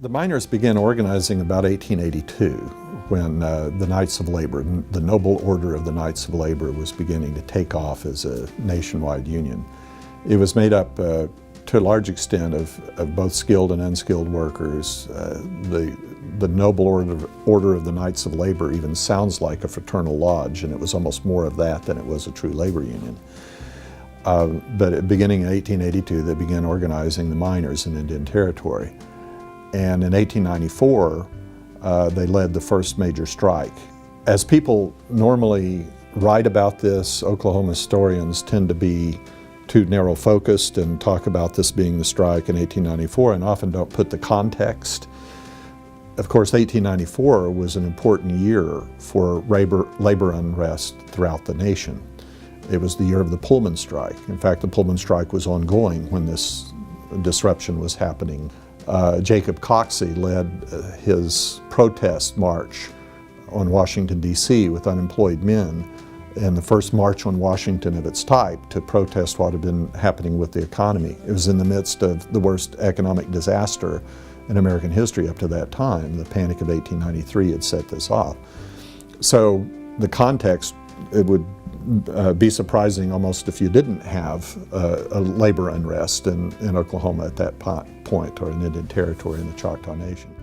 The miners began organizing about 1882 when the Knights of Labor, the Noble Order of the Knights of Labor, was beginning to take off as a nationwide union. It was made up to a large extent of both skilled and unskilled workers. The Noble Order of the Knights of Labor even sounds like a fraternal lodge, and it was almost more of that than it was a true labor union. But beginning in 1882, they began organizing the miners in Indian Territory. And in 1894, they led the first major strike. As people normally write about this, Oklahoma historians tend to be too narrow-focused and talk about this being the strike in 1894 and often don't put the context. Of course, 1894 was an important year for labor unrest throughout the nation. It was the year of the Pullman strike. In fact, the Pullman strike was ongoing when this disruption was happening. Jacob Coxey led his protest march on Washington, D.C. with unemployed men, and the first march on Washington of its type to protest what had been happening with the economy. It was in the midst of the worst economic disaster in American history up to that time. The Panic of 1893 had set this off. So the context, it would be surprising almost if you didn't have a labor unrest in Oklahoma at that point, or in Indian Territory in the Choctaw Nation.